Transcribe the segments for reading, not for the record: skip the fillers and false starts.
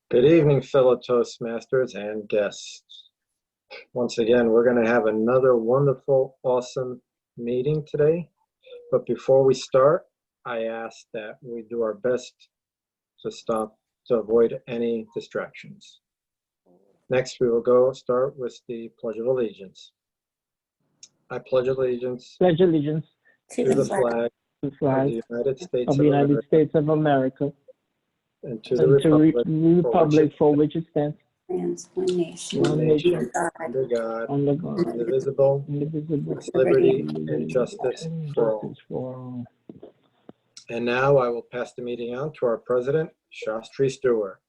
Good evening, fellow Toastmasters and guests. Once again, we're going to have another wonderful, awesome meeting today. But before we start, I ask that we do our best to avoid any distractions. Next, we will start with the Pledge of Allegiance. I pledge allegiance to the flag of the United States of America and to the republic for which it stands, one nation, under God, under God, indivisible, indivisible, with liberty and justice for all. And now I will pass the meeting on to our president, Shastri Stewart.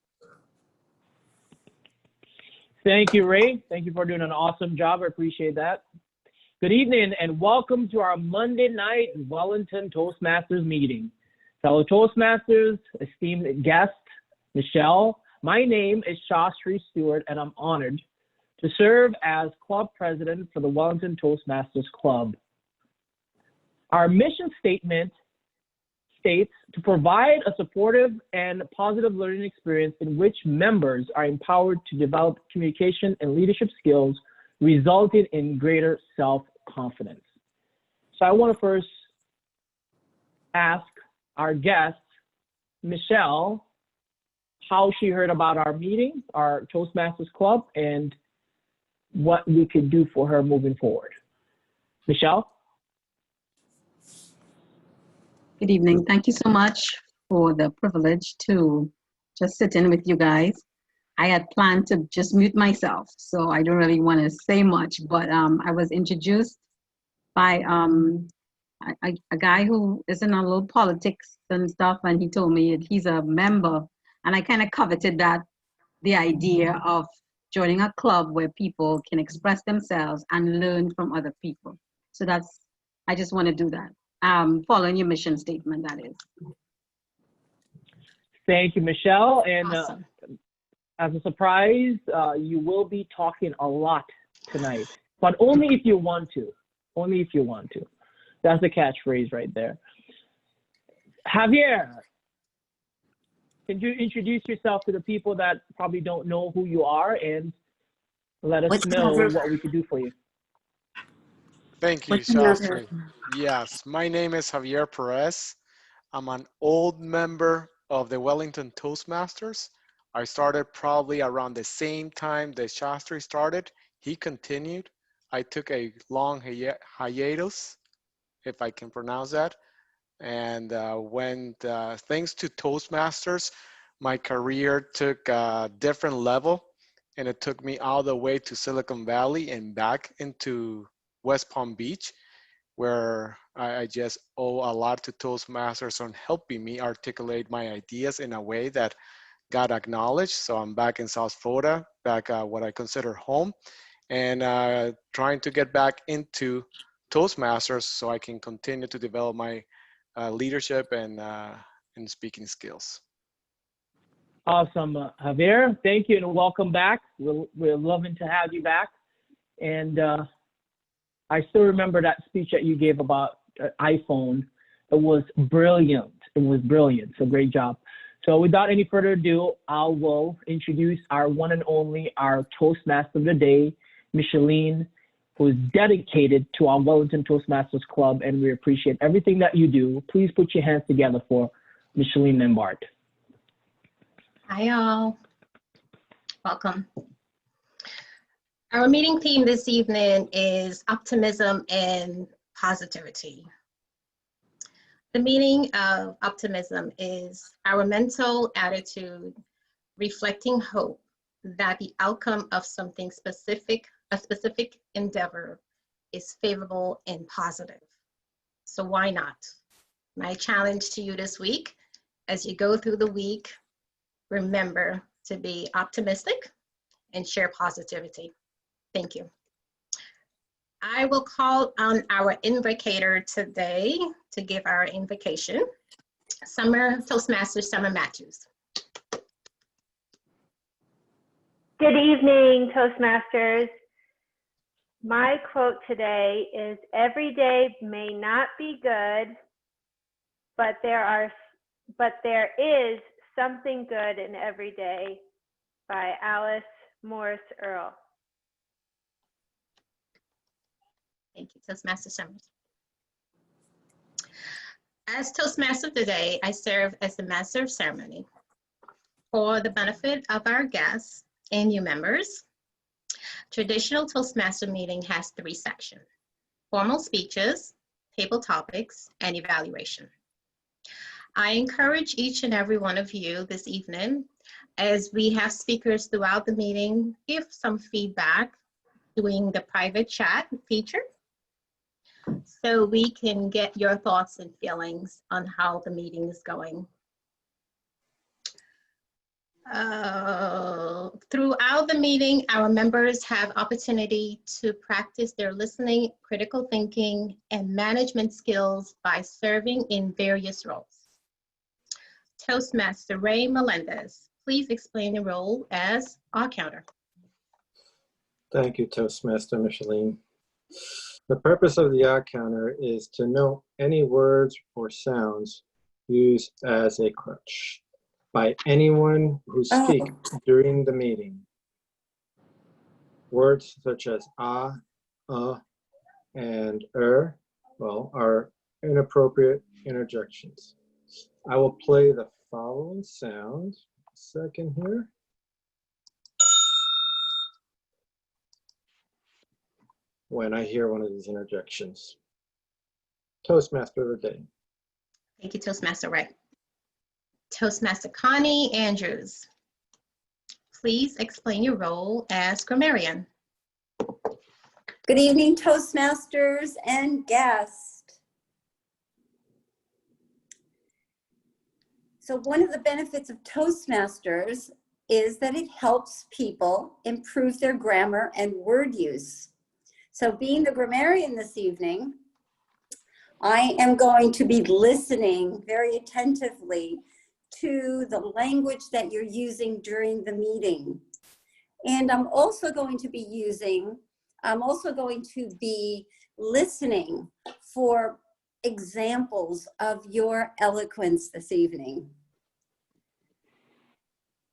Thank you, Ray. Thank you for doing an awesome job. I appreciate that. Good evening and welcome to our Monday night Wellington Toastmasters meeting. Fellow Toastmasters, esteemed guest, Michelle, my name is Shastri Stewart and I'm honored to serve as club president for the Wellington Toastmasters Club. Our mission statement states to provide a supportive and positive learning experience in which members are empowered to develop communication and leadership skills, resulting in greater self-confidence. So I want to first ask our guest, Michelle, how she heard about our meeting, our Toastmasters Club, and what we could do for her moving forward. Michelle? Good evening. Thank you so much for the privilege to just sit in with you guys. I had planned to just mute myself, so I don't really want to say much, but I was introduced by a guy who is in a little politics and stuff, and he told me that he's a member, and I kind of coveted that, the idea of joining a club where people can express themselves and learn from other people. So I just want to do that. Following your mission statement, that is. Thank you, Michelle. And Awesome. as a surprise, you will be talking a lot tonight, but only if you want to. Only if you want to. That's the catchphrase right there. Javier, can you introduce yourself to the people that probably don't know who you are and let us know what we can do for you? Thank you, Shastri. Yes, my name is Javier Perez. I'm an old member of the Wellington Toastmasters. I started probably around the same time that Shastri started. He continued. I took a long hiatus, if I can pronounce that. And thanks to Toastmasters, my career took a different level, and it took me all the way to Silicon Valley and back into West Palm Beach, where I just owe a lot to Toastmasters on helping me articulate my ideas in a way that got acknowledged. So I'm back in South Florida, back what I consider home, and trying to get back into Toastmasters so I can continue to develop my leadership and speaking skills. Awesome, Javier. Thank you and welcome back. We're loving to have you back. And I still remember that speech that you gave about iPhone. It was brilliant. It was brilliant. So great job. So without any further ado, I will introduce our one and only, our Toastmaster of the day, Micheline, who is dedicated to our Wellington Toastmasters Club, and we appreciate everything that you do. Please put your hands together for Micheline Lambert. Hi, all. Welcome. Our meeting theme this evening is optimism and positivity. The meaning of optimism is our mental attitude reflecting hope that the outcome of something specific, a specific endeavor, is favorable and positive. So why not? My challenge to you this week, as you go through the week, remember to be optimistic and share positivity. Thank you. I will call on our invocator today to give our invocation. Toastmasters Summer Matthews. Good evening, Toastmasters. My quote today is, every day may not be good, but there is Something Good in Every Day by Alice Morris Earl. Thank you, Toastmaster Summers. As Toastmaster today, I serve as the Master of Ceremony. For the benefit of our guests and new members, traditional Toastmaster meeting has 3 sections: formal speeches, table topics, and evaluation. I encourage each and every one of you this evening, as we have speakers throughout the meeting, give some feedback doing the private chat feature so we can get your thoughts and feelings on how the meeting is going. Throughout the meeting, our members have opportunity to practice their listening, critical thinking, and management skills by serving in various roles. Toastmaster Ray Melendez, please explain your role as our counter. Thank you, Toastmaster Micheline. The purpose of the odd counter is to note any words or sounds used as a crutch by anyone who speaks during the meeting. Words such as and well, are inappropriate interjections. I will play the following sound. A second here. When I hear one of these interjections. Toastmaster of the day. Thank you, Toastmaster Ray. Toastmaster Connie Andrews, please explain your role as grammarian. Good evening, Toastmasters and guests. So one of the benefits of Toastmasters is that it helps people improve their grammar and word use. So being the grammarian this evening, I am going to be listening very attentively to the language that you're using during the meeting. And I'm also going to be listening for examples of your eloquence this evening.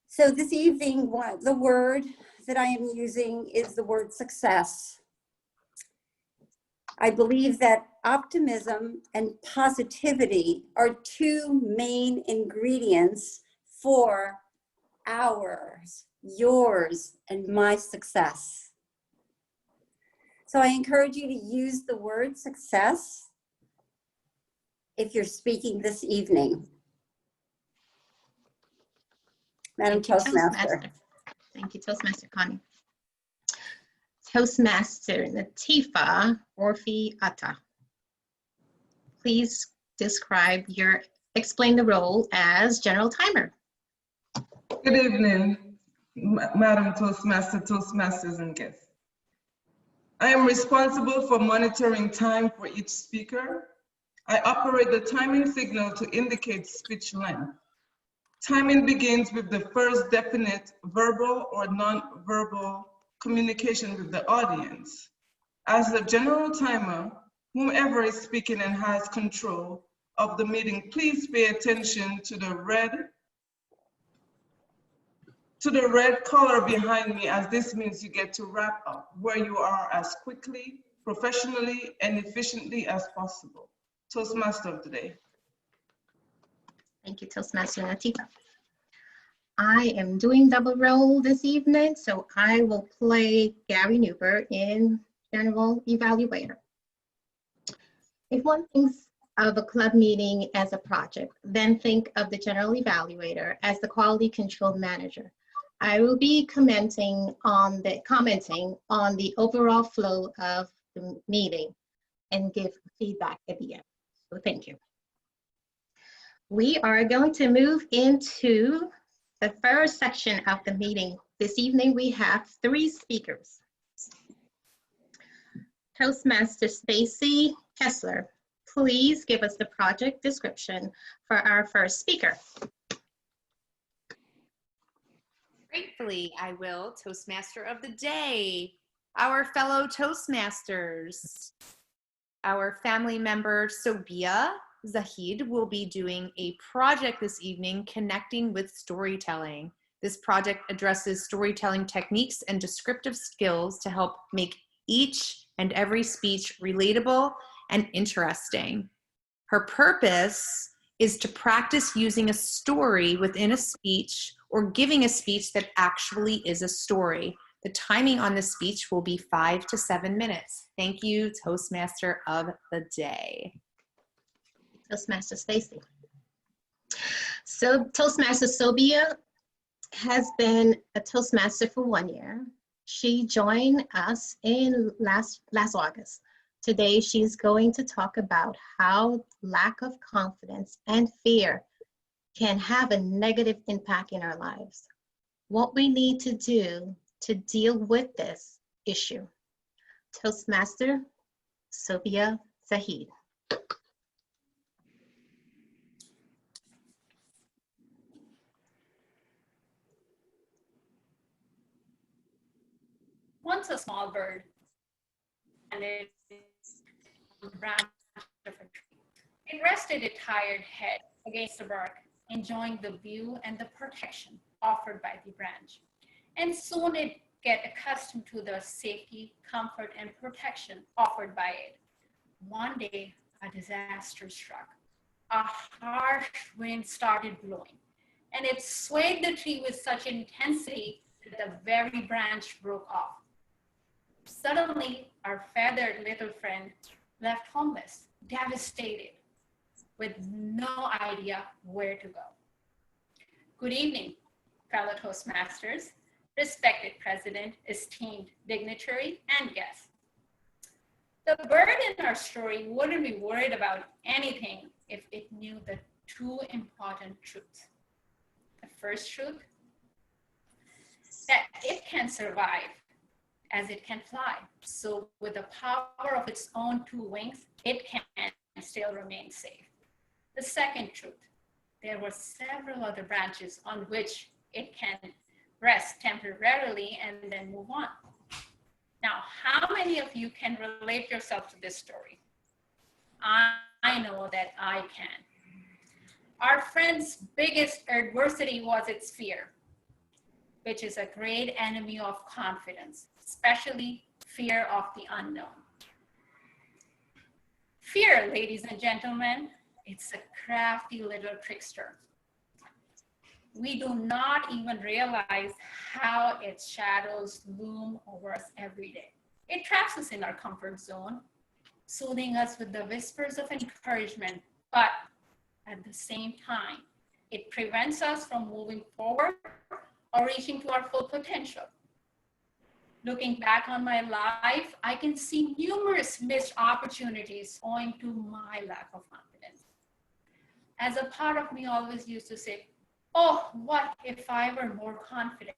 So this evening, the word that I am using is the word success. I believe that optimism and positivity are 2 main ingredients for ours, yours, and my success. So I encourage you to use the word success if you're speaking this evening. Madam Toastmaster. Thank you, Toastmaster Connie. Toastmaster Latifa Orfi Atta, please explain the role as general timer. Good evening, Madam Toastmaster, Toastmasters, and guests. I am responsible for monitoring time for each speaker. I operate the timing signal to indicate speech length. Timing begins with the first definite verbal or non-verbal communication with the audience. As the general timer, whomever is speaking and has control of the meeting, please pay attention to the red color behind me, as this means you get to wrap up where you are as quickly, professionally, and efficiently as possible. Toastmaster of the day. Thank you, Toastmaster Latifa. I am doing double role this evening, so I will play Gary Newber in General Evaluator. If one thinks of a club meeting as a project, then think of the General Evaluator as the Quality Control Manager. I will be commenting on the overall flow of the meeting and give feedback at the end. So thank you. We are going to move into the first section of the meeting. This evening we have 3 speakers. Toastmaster Stacy Kessler, please give us the project description for our first speaker. Gratefully, I will. Toastmaster of the day, our fellow Toastmasters, our family member Sobia Zahid will be doing a project this evening connecting with storytelling. This project addresses storytelling techniques and descriptive skills to help make each and every speech relatable and interesting. Her purpose is to practice using a story within a speech or giving a speech that actually is a story. The timing on the speech will be 5 to 7 minutes. Thank you, Toastmaster of the Day. Toastmaster Stacy. So Toastmaster Sobia has been a Toastmaster for 1 year. She joined us in last August. Today, she's going to talk about how lack of confidence and fear can have a negative impact in our lives. What we need to do to deal with this issue. Toastmaster Sobia Zahid. Once a small bird landed on the branch of a tree. It rested its tired head against the bark, enjoying the view and the protection offered by the branch. And soon it get accustomed to the safety, comfort, and protection offered by it. One day, a disaster struck. A harsh wind started blowing, and it swayed the tree with such intensity that the very branch broke off. Suddenly, our feathered little friend left homeless, devastated, with no idea where to go. Good evening, fellow Toastmasters, respected president, esteemed dignitary, and guests. The bird in our story wouldn't be worried about anything if it knew the two important truths. The first truth, that it can survive as it can fly. So with the power of its own two wings, it can still remain safe. The second truth, there were several other branches on which it can rest temporarily and then move on. Now, how many of you can relate yourself to this story? I know that I can. Our friend's biggest adversity was its fear, which is a great enemy of confidence, especially fear of the unknown. Fear, ladies and gentlemen, it's a crafty little trickster. We do not even realize how its shadows loom over us every day. It traps us in our comfort zone, soothing us with the whispers of encouragement, but at the same time, it prevents us from moving forward or reaching to our full potential. Looking back on my life, I can see numerous missed opportunities owing to my lack of confidence. As a part of me always used to say, oh, what if I were more confident?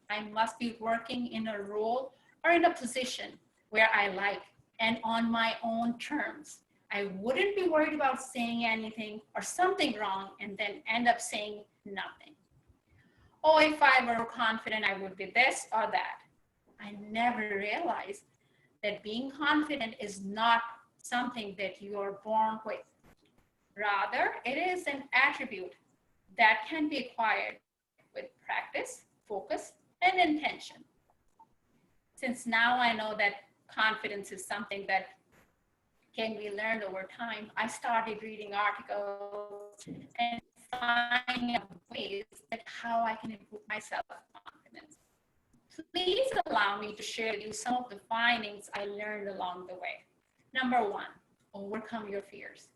I must be working in a role or in a position where I like and on my own terms. I wouldn't be worried about saying anything or something wrong and then end up saying nothing. Oh, if I were confident, I would be this or that. I never realized that being confident is not something that you are born with. Rather, it is an attribute that can be acquired with practice, focus, and intention. Since now I know that confidence is something that can be learned over time, I started reading articles and finding out ways that how I can improve my self-confidence. Please allow me to share with you some of the findings I learned along the way. Number one, overcome your fears.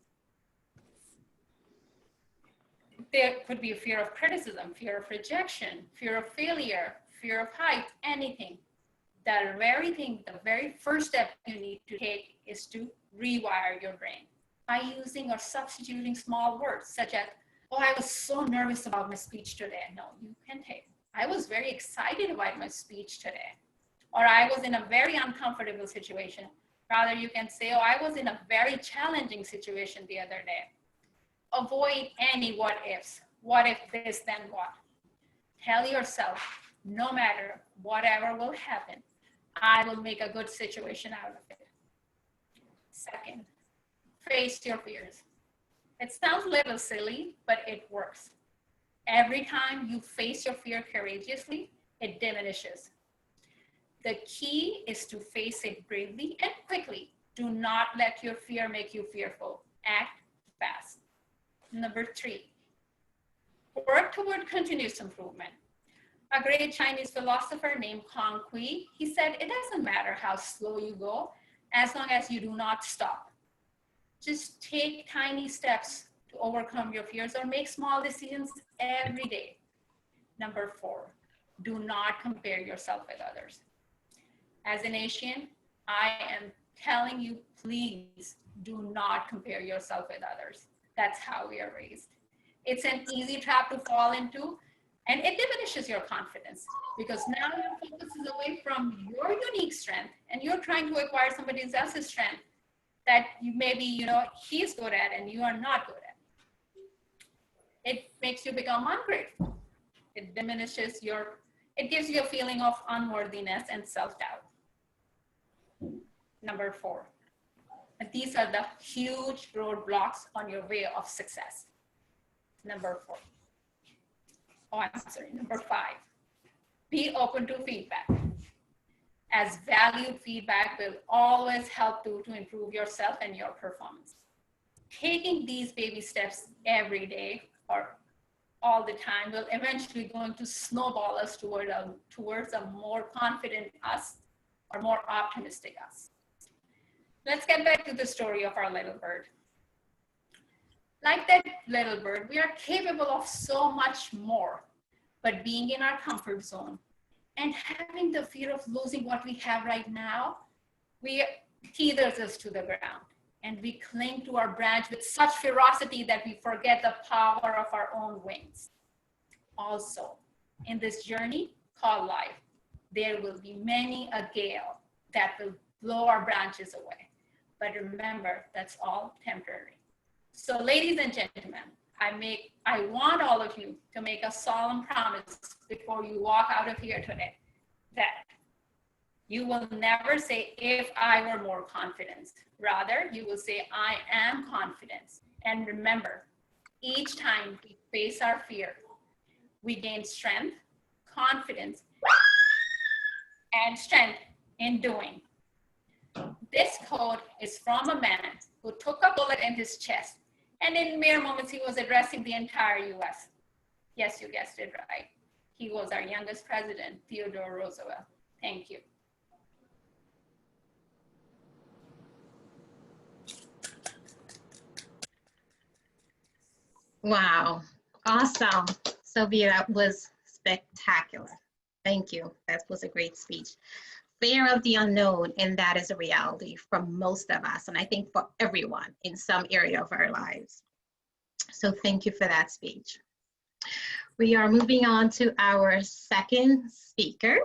There could be a fear of criticism, fear of rejection, fear of failure, fear of height, anything. The very first step you need to take is to rewire your brain by using or substituting small words such as, oh, I was so nervous about my speech today. No, you can take, I was very excited about my speech today. Or I was in a very uncomfortable situation. Rather, you can say, oh, I was in a very challenging situation the other day. Avoid any what ifs. What if this, then what? Tell yourself, no matter whatever will happen, I will make a good situation out of it. Second, face your fears. It sounds a little silly, but it works. Every time you face your fear courageously, it diminishes. The key is to face it bravely and quickly. Do not let your fear make you fearful. Act fast. Number 3, work toward continuous improvement. A great Chinese philosopher named Kong Kui, he said, it doesn't matter how slow you go, as long as you do not stop. Just take tiny steps to overcome your fears or make small decisions every day. Number 4, do not compare yourself with others. As an Asian, I am telling you, please do not compare yourself with others. That's how we are raised. It's an easy trap to fall into, and it diminishes your confidence because now your focus is away from your unique strength and you're trying to acquire somebody else's strength that you maybe, he's good at and you are not good at. It makes you become ungrateful. It diminishes it gives you a feeling of unworthiness and self-doubt. Number 4, and these are the huge roadblocks on your way of success. Number 5, be open to feedback, as valued feedback will always help to improve yourself and your performance. Taking these baby steps every day or all the time will eventually going to snowball us towards a more confident us or more optimistic us. Let's get back to the story of our little bird. Like that little bird, we are capable of so much more, but being in our comfort zone and having the fear of losing what we have right now, we tethers us to the ground and we cling to our branch with such ferocity that we forget the power of our own wings. Also, in this journey called life, there will be many a gale that will blow our branches away. But remember, that's all temporary. So ladies and gentlemen, I want all of you to make a solemn promise before you walk out of here today that you will never say, if I were more confident. Rather, you will say, I am confident. And remember, each time we face our fear, we gain strength, confidence, and strength in doing. This quote is from a man who took a bullet in his chest, and in mere moments he was addressing the entire US. Yes, you guessed it right. He was our youngest president, Theodore Roosevelt. Thank you. Wow, awesome. Sylvia, that was spectacular. Thank you. That was a great speech. Fear of the unknown, and that is a reality for most of us, and I think for everyone in some area of our lives. So thank you for that speech. We are moving on to our second speaker,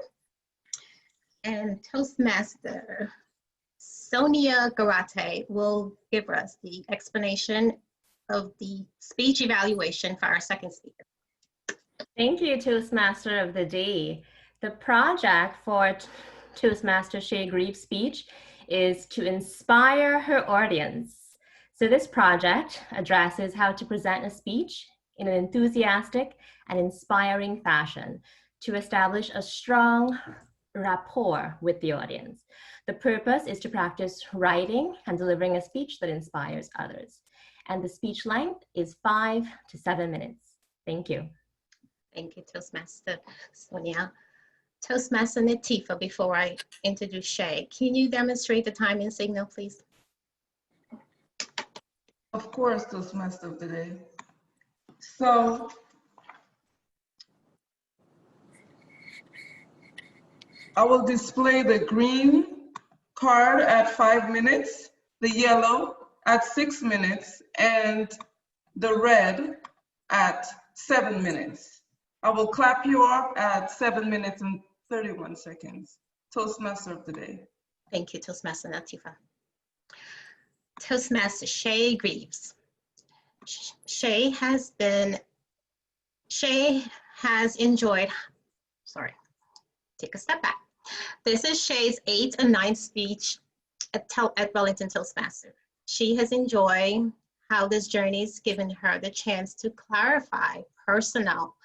and Toastmaster Sonia Garate will give us the explanation of the speech evaluation for our second speaker. Thank you, Toastmaster of the Day. The project for Toastmaster Shay Greaves' speech is to inspire her audience. So this project addresses how to present a speech in an enthusiastic and inspiring fashion to establish a strong rapport with the audience. The purpose is to practice writing and delivering a speech that inspires others. And the speech length is 5 to 7 minutes. Thank you. Thank you, Toastmaster Sonia. Toastmaster Natifa, before I introduce Shay, can you demonstrate the timing signal, please? Of course, Toastmaster of the Day. So, I will display the green card at 5 minutes, the yellow at 6 minutes, and the red at 7 minutes. I will clap you off at 7 minutes and 31 seconds. Toastmaster of the Day. Thank you, Toastmaster Natifa. Toastmaster Shay Greaves. Shay has enjoyed, take a step back. This is Shay's 8th and 9th speech at Wellington Toastmasters. She has enjoyed how this journey's given her the chance to clarify personal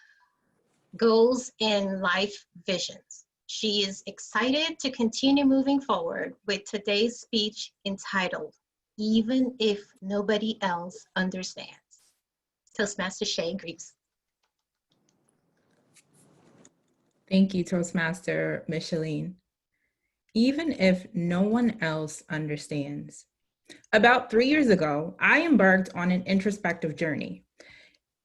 goals and life visions. She is excited to continue moving forward with today's speech entitled, Even If Nobody Else Understands. Toastmaster Shay Greaves. Thank you, Toastmaster Micheline. Even if no one else understands. About 3 years ago, I embarked on an introspective journey.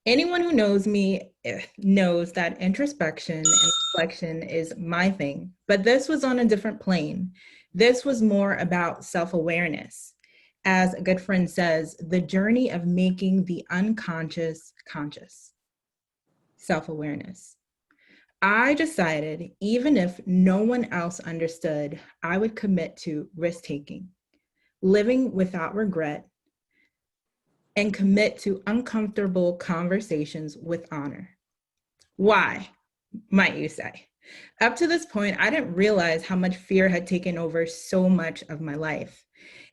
Anyone who knows me knows that introspection and reflection is my thing, but this was on a different plane. This was more about self-awareness. As a good friend says, the journey of making the unconscious conscious. Self-awareness. I decided even if no one else understood, I would commit to risk-taking, living without regret, and commit to uncomfortable conversations with honor. Why, might you say? Up to this point, I didn't realize how much fear had taken over so much of my life.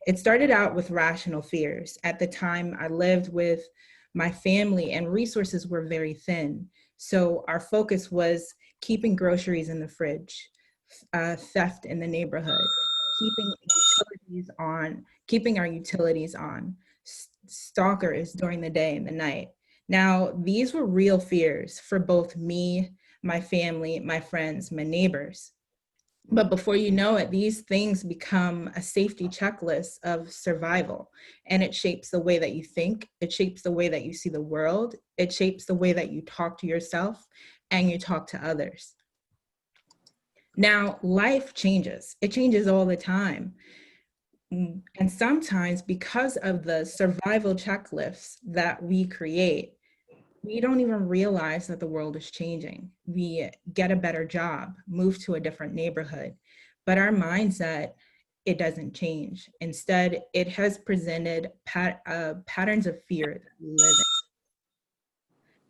It started out with rational fears. At the time, I lived with my family and resources were very thin. So our focus was keeping groceries in the fridge, theft in the neighborhood, keeping our utilities on, stalkers during the day and the night. Now, these were real fears for both me, my family, my friends, my neighbors. But before you know it, these things become a safety checklist of survival. And it shapes the way that you think. It shapes the way that you see the world. It shapes the way that you talk to yourself and you talk to others. Now, life changes. It changes all the time. And sometimes because of the survival checklists that we create, we don't even realize that the world is changing. We get a better job, move to a different neighborhood, but our mindset, it doesn't change. Instead, it has presented patterns of fear that we live in.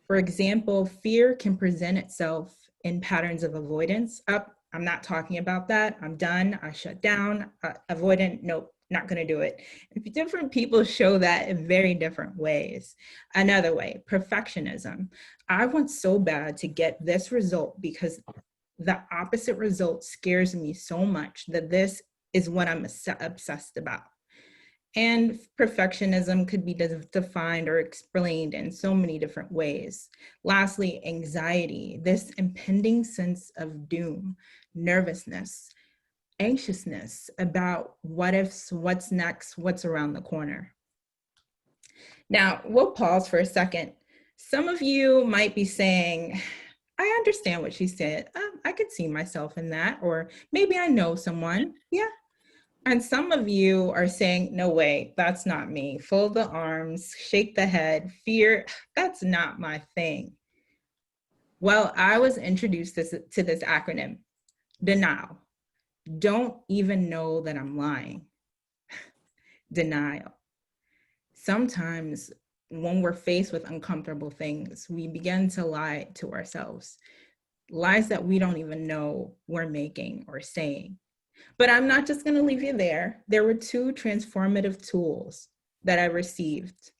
For example, fear can present itself in patterns of avoidance. I'm not talking about that. I'm done. I shut down. Avoidant, nope. Not going to do it. Different people show that in very different ways. Another way, perfectionism. I want so bad to get this result because the opposite result scares me so much that this is what I'm obsessed about. And perfectionism could be defined or explained in so many different ways. Lastly, anxiety, this impending sense of doom, nervousness, anxiousness about what ifs, what's next, what's around the corner. Now, we'll pause for a second. Some of you might be saying, I understand what she said. I could see myself in that, or maybe I know someone. Yeah. And some of you are saying, no way, that's not me. Fold the arms, shake the head, fear, that's not my thing. Well, I was introduced to this acronym, denial. Don't even know that I'm lying. Denial. Sometimes when we're faced with uncomfortable things, we begin to lie to ourselves. Lies that we don't even know we're making or saying. But I'm not just going to leave you there. There were 2 transformative tools that I received.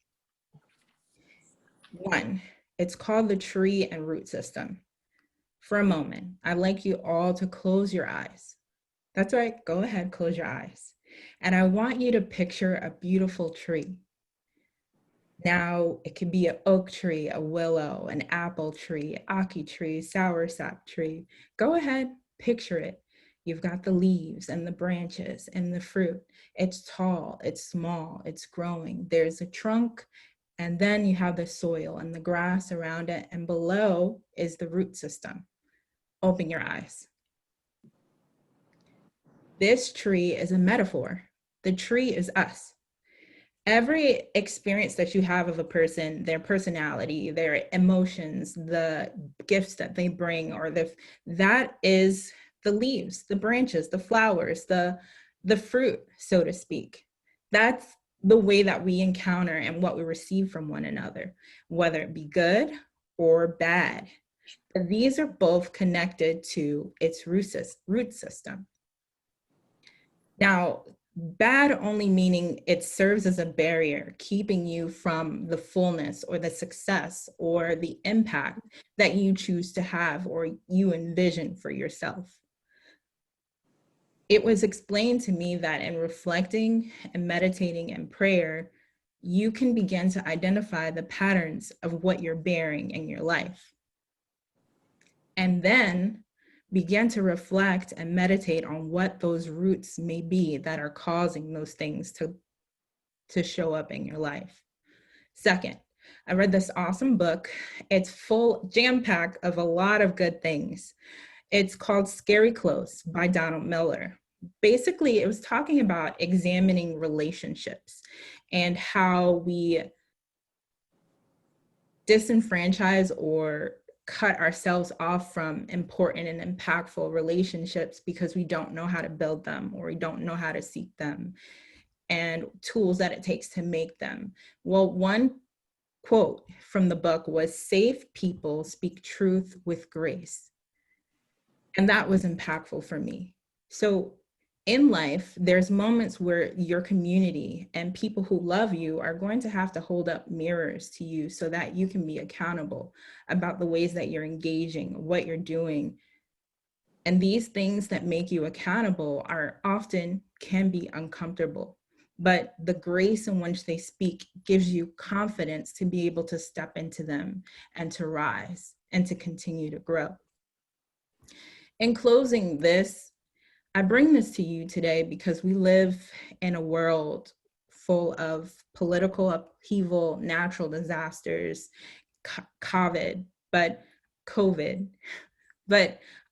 One, it's called the tree and root system. For a moment, I'd like you all to close your eyes. That's right, go ahead, close your eyes. And I want you to picture a beautiful tree. Now, it could be an oak tree, a willow, an apple tree, ackee tree, soursop tree. Go ahead, picture it. You've got the leaves and the branches and the fruit. It's tall, it's small, it's growing. There's a trunk, and then you have the soil and the grass around it, and below is the root system. Open your eyes. This tree is a metaphor. The tree is us. Every experience that you have of a person, their personality, their emotions, the gifts that they bring, or that is the leaves, the branches, the flowers, the fruit, so to speak. That's the way that we encounter and what we receive from one another, whether it be good or bad. But these are both connected to its root system. Now, Bad only meaning it serves as a barrier, keeping you from the fullness or the success or the impact that you choose to have or you envision for yourself. It was explained to me that in reflecting and meditating and prayer, you can begin to identify the patterns of what you're bearing in your life. And then begin to reflect and meditate on what those roots may be that are causing those things to show up in your life. Second, I read this awesome book. It's full, jam-packed of a lot of good things. It's called Scary Close by Donald Miller. Basically, it was talking about examining relationships and how we disenfranchise or cut ourselves off from important and impactful relationships because we don't know how to build them or we don't know how to seek them and tools that it takes to make them. Well, one quote from the book was, "Safe people speak truth with grace." And that was impactful for me. So in life, there's moments where your community and people who love you are going to have to hold up mirrors to you so that you can be accountable about the ways that you're engaging, what you're doing. And these things that make you accountable are often can be uncomfortable, but the grace in which they speak gives you confidence to be able to step into them and to rise and to continue to grow. In closing this, I bring this to you today because we live in a world full of political upheaval, natural disasters, COVID, but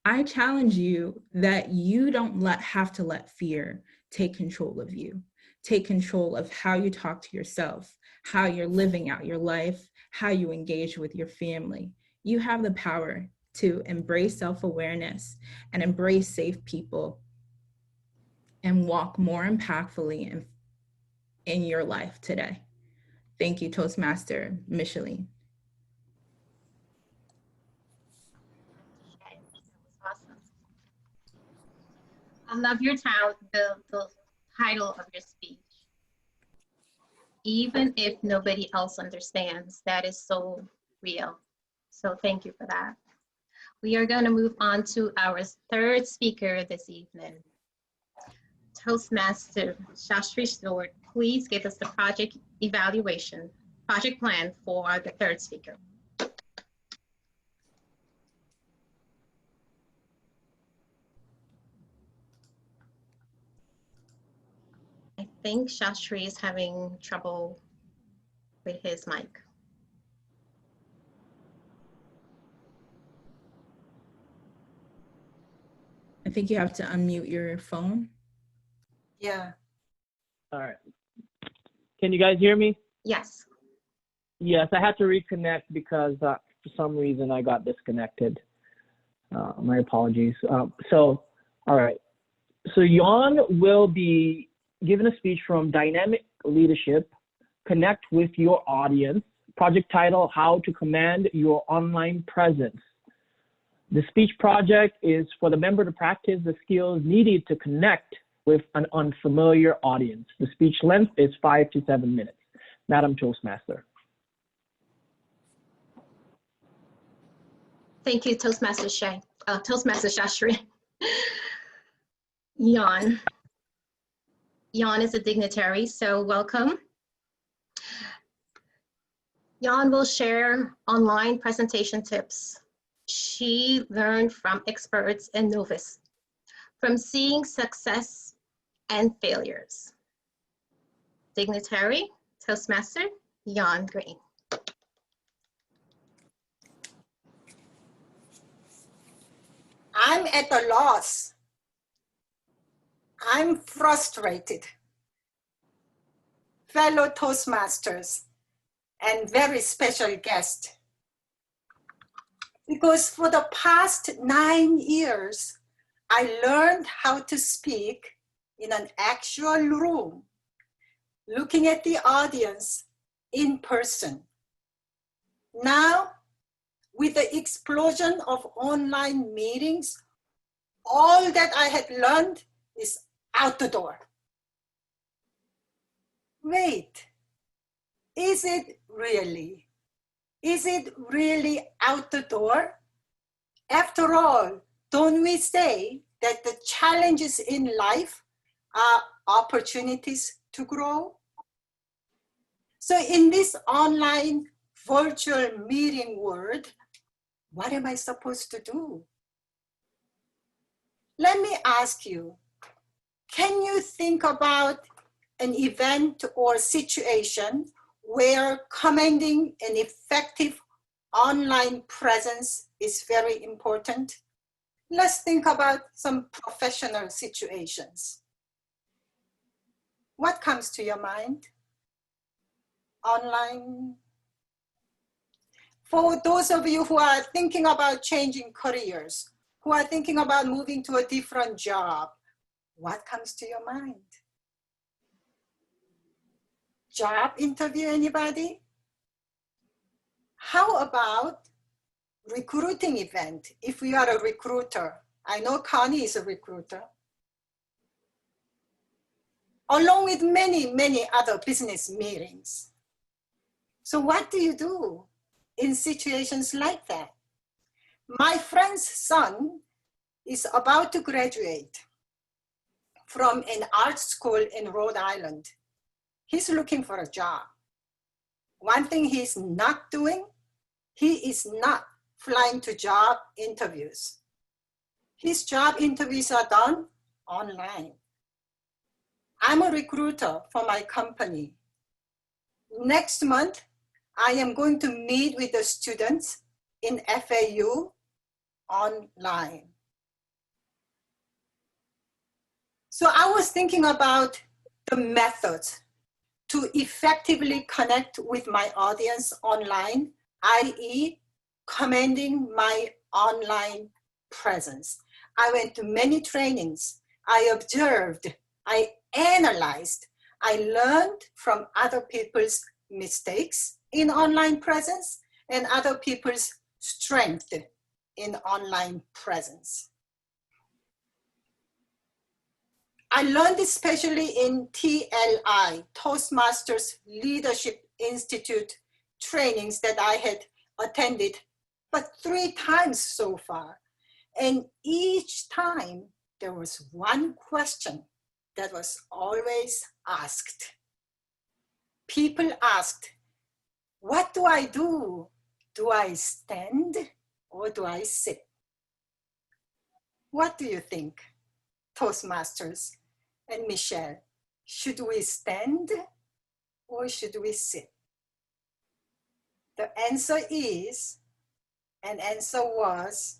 I challenge you that you don't have to let fear take control of you. Take control of how you talk to yourself, how you're living out your life, how you engage with your family. You have the power to embrace self-awareness and embrace safe people and walk more impactfully in your life today. Thank you, Toastmaster Micheline. Awesome. I love the title of your speech. Even if nobody else understands, that is so real. So thank you for that. We are going to move on to our third speaker this evening. Toastmaster Shastri Stewart, please give us the project plan for the third speaker. I think Shastri is having trouble with his mic. I think you have to unmute your phone. Yeah. All right. Can you guys hear me? Yes. Yes, I had to reconnect because for some reason I got disconnected. My apologies. All right. So Jan will be giving a speech from Dynamic Leadership, Connect with Your Audience, project title, How to Command Your Online Presence. The speech project is for the member to practice the skills needed to connect with an unfamiliar audience. The speech length is 5 to 7 minutes. Madam Toastmaster. Thank you, Toastmaster Shastri. Jan is a dignitary, so welcome. Jan will share online presentation tips she learned from experts and novice, from seeing success and failures. Dignitary, Toastmaster, Jan Green. I'm at a loss. I'm frustrated. Fellow Toastmasters and very special guest. Because for the past 9 years, I learned how to speak in an actual room, looking at the audience in person. Now, with the explosion of online meetings, all that I had learned is out the door. wait, is it really? Is it really out the door? After all, don't we say that the challenges in life are opportunities to grow? So in this online virtual meeting world, what am I supposed to do? Let me ask you, can you think about an event or situation where commanding an effective online presence is very important? Let's think about some professional situations. What comes to your mind? Online. For those of you who are thinking about changing careers, who are thinking about moving to a different job, what comes to your mind? Job interview, anybody? How about recruiting event, if we are a recruiter? I know Connie is a recruiter. Along with many other business meetings. So what do you do in situations like that? My friend's son is about to graduate from an art school in Rhode Island. He's looking for a job. One thing he's not doing, he is not flying to job interviews. His job interviews are done online. I'm a recruiter for my company. Next month, I am going to meet with the students in FAU online. So I was thinking about the methods to effectively connect with my audience online, i.e. commanding my online presence. I went to many trainings. I observed, I analyzed, I learned from other people's mistakes in online presence and other people's strength in online presence. I learned especially in TLI, Toastmasters Leadership Institute trainings that I had attended, but 3 times so far. And each time there was one question that was always asked. People asked, what do I do? Do I stand or do I sit? What do you think, Toastmasters and Michelle? Should we stand or should we sit? The answer is, and answer was,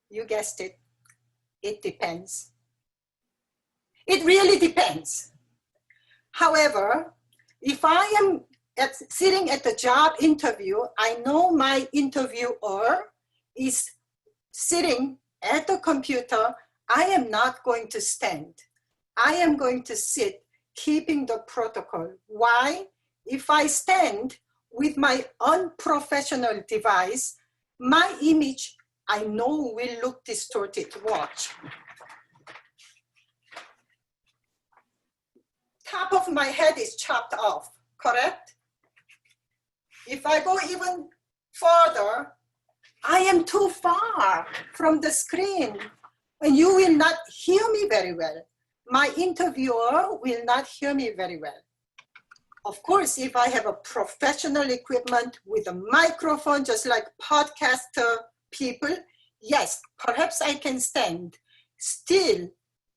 you guessed it, it depends. It really depends. However, if I am sitting at the job interview, I know my interviewer is sitting at the computer. I am not going to stand. I am going to sit, keeping the protocol. Why? If I stand with my unprofessional device, my image, I know, will look distorted. Watch. Top of my head is chopped off, correct? If I go even further, I am too far from the screen and you will not hear me very well. My interviewer will not hear me very well. Of course, if I have a professional equipment with a microphone, just like podcaster people, yes, perhaps I can stand, still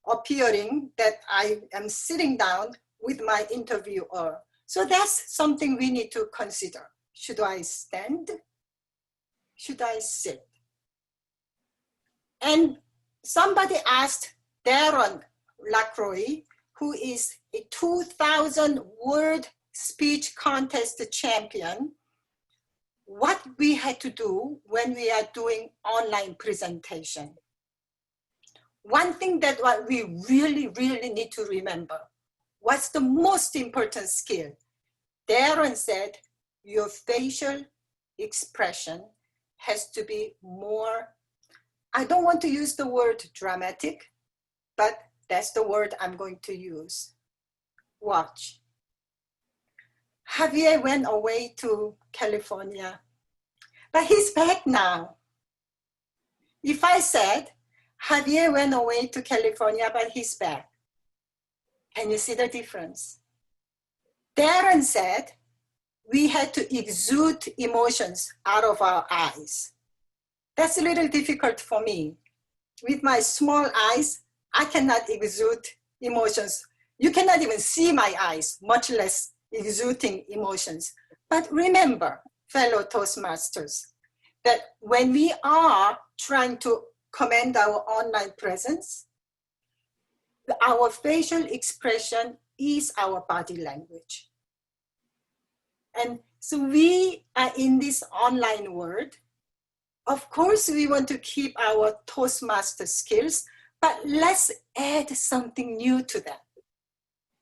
appearing that I am sitting down with my interviewer. So that's something we need to consider. Should I stand? Should I sit? And somebody asked Darren LaCroix, who is a 2,000 word speech contest champion, what we had to do when we are doing online presentation. One thing that we really need to remember, what's the most important skill? Darren said, your facial expression has to be more, I don't want to use the word dramatic, but that's the word I'm going to use. Watch. Javier went away to California, but he's back now. If I said, Javier went away to California, but he's back, can you see the difference? Darren said, we had to exude emotions out of our eyes. That's a little difficult for me. With my small eyes, I cannot exude emotions. You cannot even see my eyes, much less exuding emotions. But remember, fellow Toastmasters, that when we are trying to commend our online presence, our facial expression is our body language. And so we are in this online world. Of course, we want to keep our Toastmaster skills, but let's add something new to that.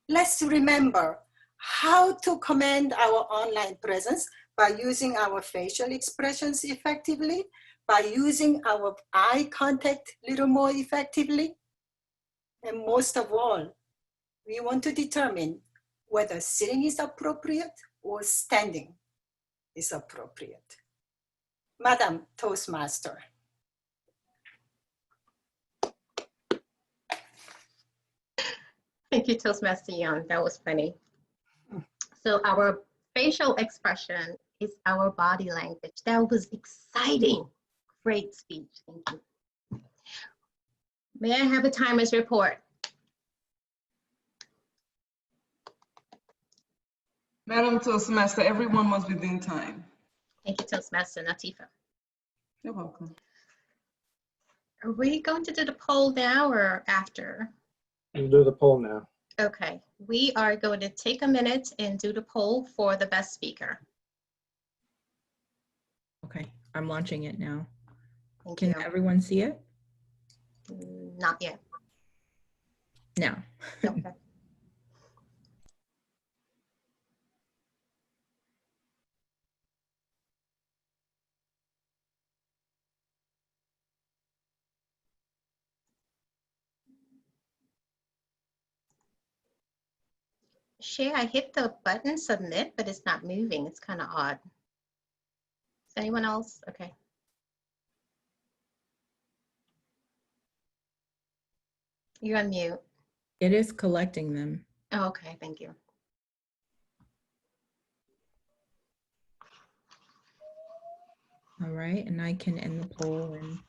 Let's remember how to commend our online presence by using our facial expressions effectively, by using our eye contact a little more effectively. And most of all, we want to determine whether sitting is appropriate or standing is appropriate. Madam Toastmaster. Thank you, Toastmaster Young. That was funny. So our facial expression is our body language. That was exciting. Great speech. Thank you. May I have a timer's report? Madam Toastmaster, everyone must be within time. Thank you, Toastmaster Natifa. You're welcome. Are we going to do the poll now or after? We'll do the poll now. Okay, we are going to take a minute and do the poll for the best speaker. Okay, I'm launching it now. Thank Can you. everyone see it? Not yet. No. Okay. Shay, I hit the button submit, but it's not moving. It's kind of odd. Is anyone else? Okay. You're on mute. It is collecting them. Oh, okay, thank you. All right, and I can end the poll in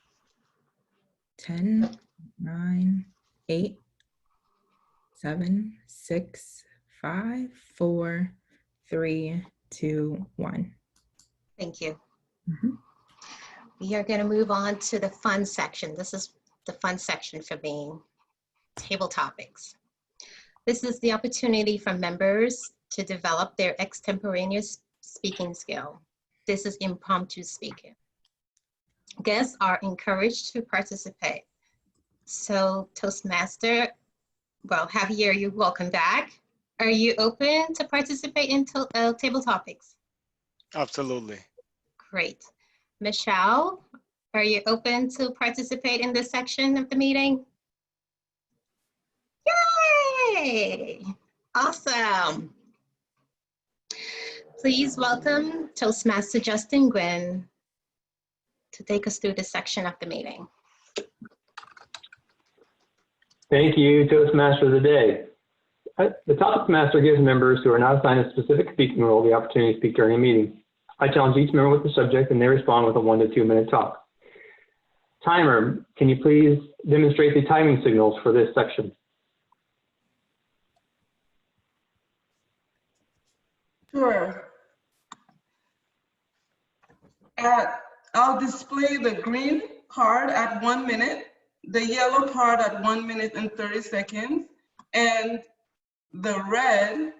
10, 9, 8, 7, 6, 5, 4, 3, 2, 1. Thank you. Mhm. We are going to move on to the fun section. This is the fun section for me. Table topics. This is the opportunity for members to develop their extemporaneous speaking skill. This is impromptu speaking. Guests are encouraged to participate. So Toastmaster, well, Javier, you're welcome back. Are you open to participate in table topics? Absolutely. Great. Michelle, are you open to participate in this section of the meeting? Yay! Awesome. Please welcome Toastmaster Justin Gwynn to take us through this section of the meeting. Thank you, Toastmaster of the Day. The Toastmaster gives members who are not assigned a specific speaking role the opportunity to speak during a meeting. I challenge each member with the subject and they respond with a 1 to 2 minute talk. Timer, can you please demonstrate the timing signals for this section? Sure. I'll display the green part at 1 minute, the yellow part at 1 minute and 30 seconds, and the red,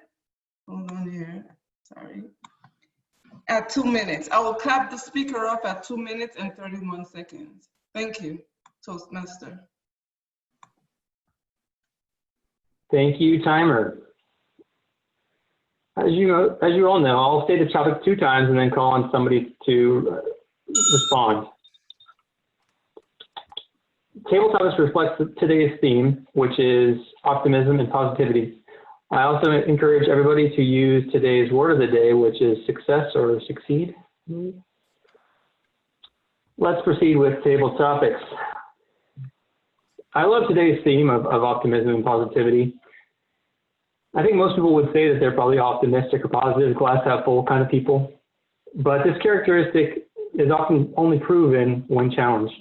hold on here, sorry, at 2 minutes. I will clap the speaker up at 2 minutes and 31 seconds. Thank you, Toastmaster. Thank you, Timer. As you all know, I'll state the topic 2 times and then call on somebody to respond. Table topics reflect today's theme, which is optimism and positivity. I also encourage everybody to use today's word of the day, which is success or succeed. Let's proceed with table topics. I love today's theme of optimism and positivity. I think most people would say that they're probably optimistic or positive, glass half full kind of people. But this characteristic is often only proven when challenged.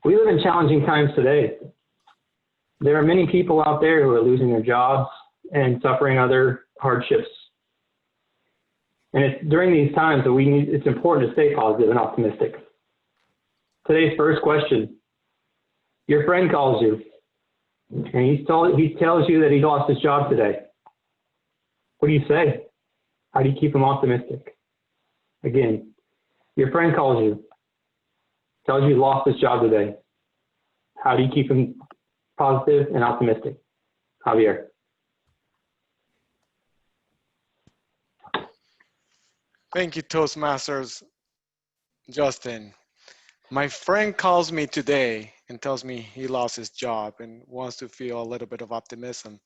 We live in challenging times today. There are many people out there who are losing their jobs and suffering other hardships. And it's during these times that it's important to stay positive and optimistic. Today's first question. Your friend calls you and he tells you that he lost his job today. What do you say? How do you keep him optimistic? Again, your friend calls you, tells you he lost his job today. How do you keep him positive and optimistic? Javier. Thank you, Toastmasters. Justin, my friend calls me today and tells me he lost his job and wants to feel a little bit of optimism.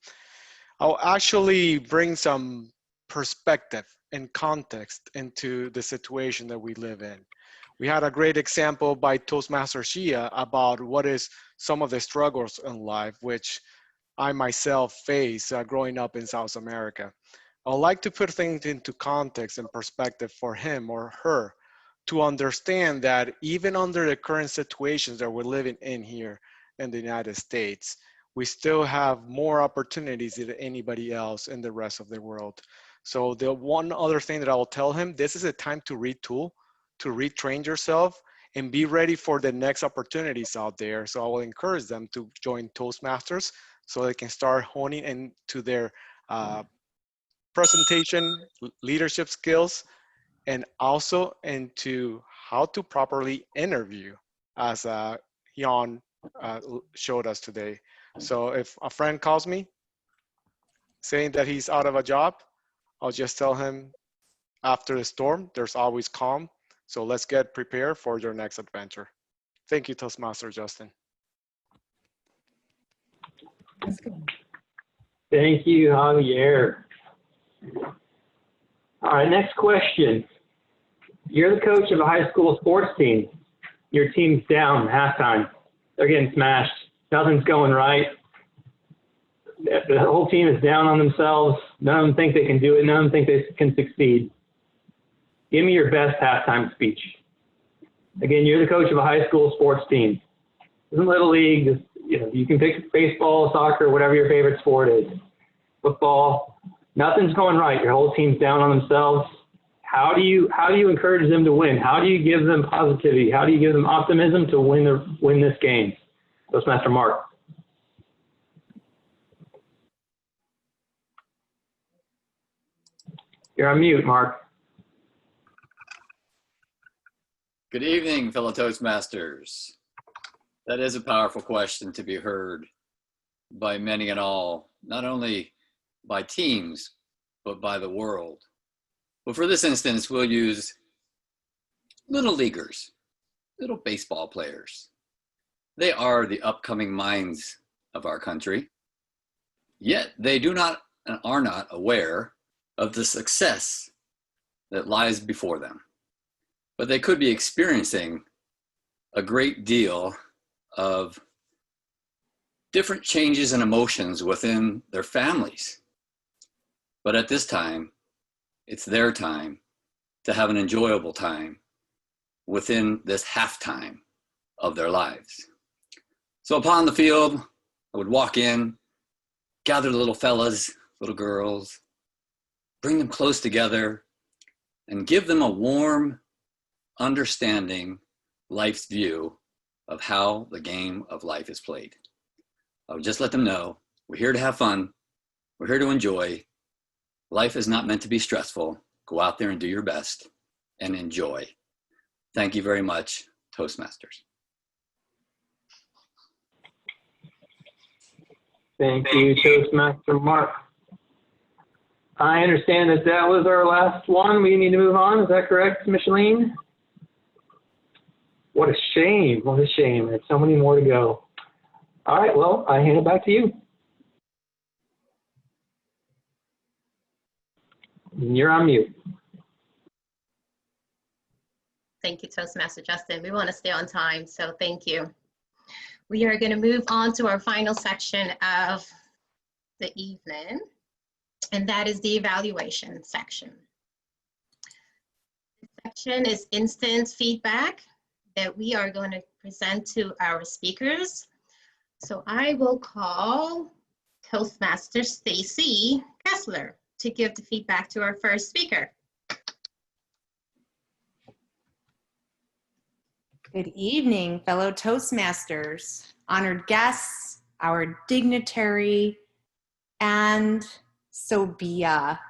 I'll actually bring some perspective and context into the situation that we live in. We had a great example by Toastmaster Shia about what is some of the struggles in life, which I myself face growing up in South America. I'd like to put things into context and perspective for him or her to understand that even under the current situations that we're living in here in the United States, we still have more opportunities than anybody else in the rest of the world. So the one other thing that I will tell him, this is a time to retool, to retrain yourself and be ready for the next opportunities out there. So I will encourage them to join Toastmasters so they can start honing into their presentation, leadership skills, and also into how to properly interview, as Jan showed us today. So if a friend calls me saying that he's out of a job, I'll just tell him after the storm, there's always calm. So let's get prepared for your next adventure. Thank you, Toastmaster Justin. Thank you, Javier. All right, next question. You're the coach of a high school sports team. Your team's down halftime. They're getting smashed. Nothing's going right. The whole team is down on themselves. None of them think they can do it. None of them think they can succeed. Give me your best halftime speech. Again, you're the coach of a high school sports team. This isn't Little League. You can pick baseball, soccer, whatever your favorite sport is. Football. Nothing's going right. Your whole team's down on themselves. How do you encourage them to win? How do you give them positivity? How do you give them optimism to win this game? Toastmaster Mark. You're on mute, Mark. Good evening, fellow Toastmasters. That is a powerful question to be heard by many and all, not only by teams, but by the world. But for this instance, we'll use little leaguers, little baseball players. They are the upcoming minds of our country, yet they do not and are not aware of the success that lies before them. But they could be experiencing a great deal of different changes and emotions within their families. But at this time, it's their time to have an enjoyable time within this halftime of their lives. So upon the field, I would walk in, gather the little fellas, little girls, bring them close together, and give them a warm, understanding life's view of how the game of life is played. I would just let them know, we're here to have fun. We're here to enjoy. Life is not meant to be stressful. Go out there and do your best and enjoy. Thank you very much, Toastmasters. Thank you, Toastmaster Mark. I understand that was our last one. We need to move on. Is that correct, Micheline? What a shame. What a shame. There's so many more to go. All right, well, I hand it back to you. You're on mute. Thank you, Toastmaster Justin. We want to stay on time, so thank you. We are going to move on to our final section of the evening, and that is the evaluation section. This section is instant feedback that we are going to present to our speakers. So I will call Toastmaster Stacy Kessler to give the feedback to our first speaker. Good evening, fellow Toastmasters, honored guests, our dignitary, and Sophia.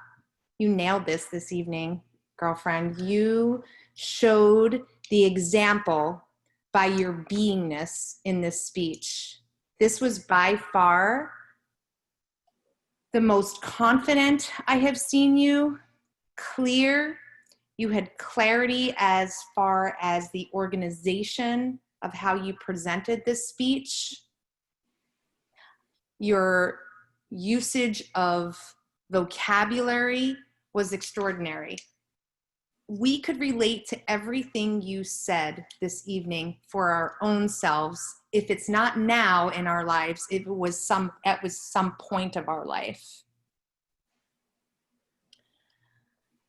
You nailed this evening, girlfriend. You showed the example by your beingness in this speech. This was by far the most confident I have seen you, clear. You had clarity as far as the organization of how you presented this speech. Your usage of vocabulary was extraordinary. We could relate to everything you said this evening for our own selves. If it's not now in our lives, it was some point of our life.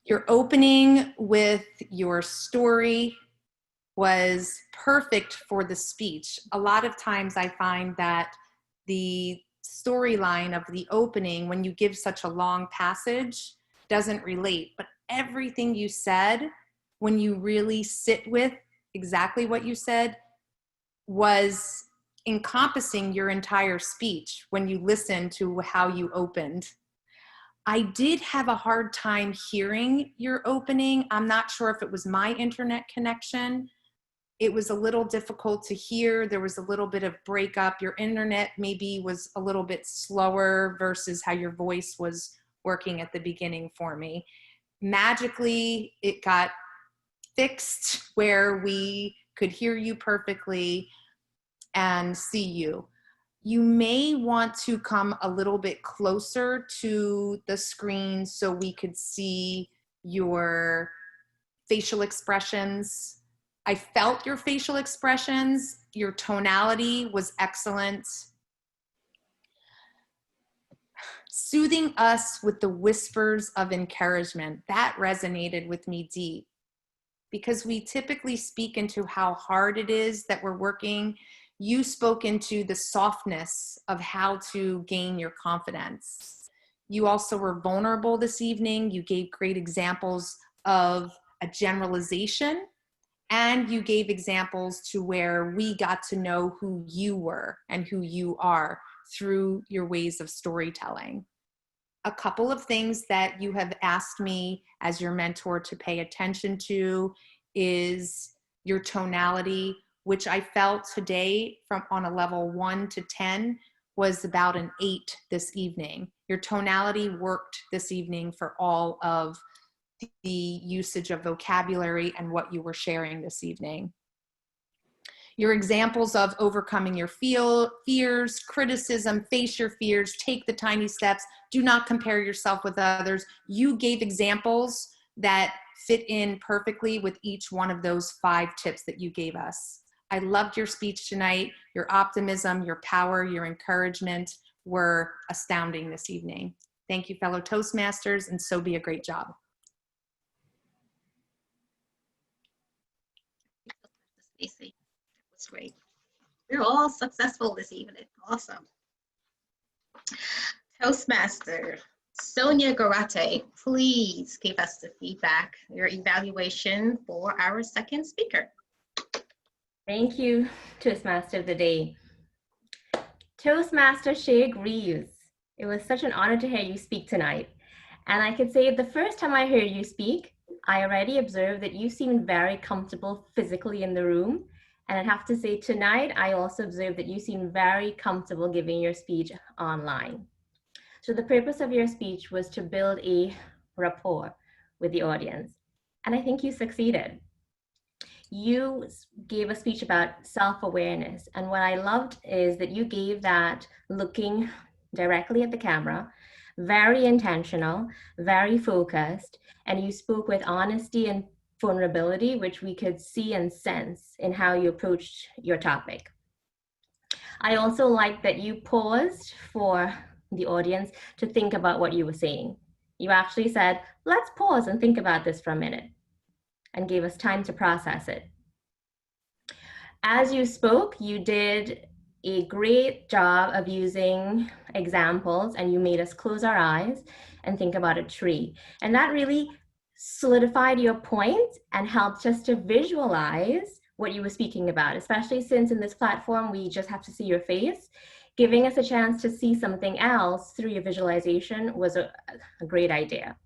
Your opening with your story was perfect for the speech. A lot of times I find that the storyline of the opening, when you give such a long passage, doesn't relate. But everything you said, when you really sit with exactly what you said, was encompassing your entire speech when you listen to how you opened. I did have a hard time hearing your opening. I'm not sure if it was my internet connection. It was a little difficult to hear. There was a little bit of breakup. Your internet maybe was a little bit slower versus how your voice was working at the beginning for me. Magically, it got fixed where we could hear you perfectly and see you. You may want to come a little bit closer to the screen so we could see your facial expressions. I felt your facial expressions. Your tonality was excellent. Soothing us with the whispers of encouragement, that resonated with me deep, because we typically speak into how hard it is that we're working. You spoke into the softness of how to gain your confidence. You also were vulnerable this evening. You gave great examples of a generalization, and you gave examples to where we got to know who you were and who you are through your ways of storytelling. A couple of things that you have asked me as your mentor to pay attention to is your tonality, which I felt today from on a level 1 to 10 was about an 8 this evening. Your tonality worked this evening for all of the usage of vocabulary and what you were sharing this evening. Your examples of overcoming your fears, criticism, face your fears, take the tiny steps, do not compare yourself with others. You gave examples that fit in perfectly with each one of those 5 tips that you gave us. I loved your speech tonight. Your optimism, your power, your encouragement were astounding this evening. Thank you, fellow Toastmasters, and so be a great job. Stacy, that was great. We're all successful this evening. Awesome. Toastmaster Sonia Garate, please give us the feedback, your evaluation for our second speaker. Thank you, Toastmaster of the Day. Toastmaster Shay Greaves, it was such an honor to hear you speak tonight. And I could say the first time I heard you speak, I already observed that you seemed very comfortable physically in the room. And I'd have to say tonight, I also observed that you seemed very comfortable giving your speech online. So the purpose of your speech was to build a rapport with the audience. And I think you succeeded. You gave a speech about self-awareness. And what I loved is that you gave that looking directly at the camera, very intentional, very focused, and you spoke with honesty and vulnerability, which we could see and sense in how you approached your topic. I also like that you paused for the audience to think about what you were saying. You actually said, let's pause and think about this for a minute, and gave us time to process it. As you spoke, you did a great job of using examples, and you made us close our eyes and think about a tree. And that really solidified your point and helped us to visualize what you were speaking about, especially since in this platform, we just have to see your face. Giving us a chance to see something else through your visualization was a great idea.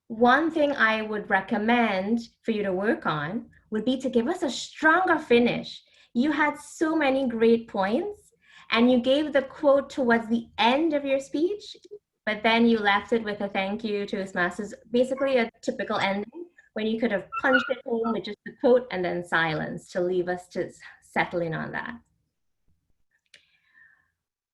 One thing I would recommend for you to work on would be to give us a stronger finish. You had so many great points, and you gave the quote towards the end of your speech, but then you left it with a thank you, Toastmasters, basically a typical ending when you could have punched it home with just the quote and then silence to leave us to settle in on that.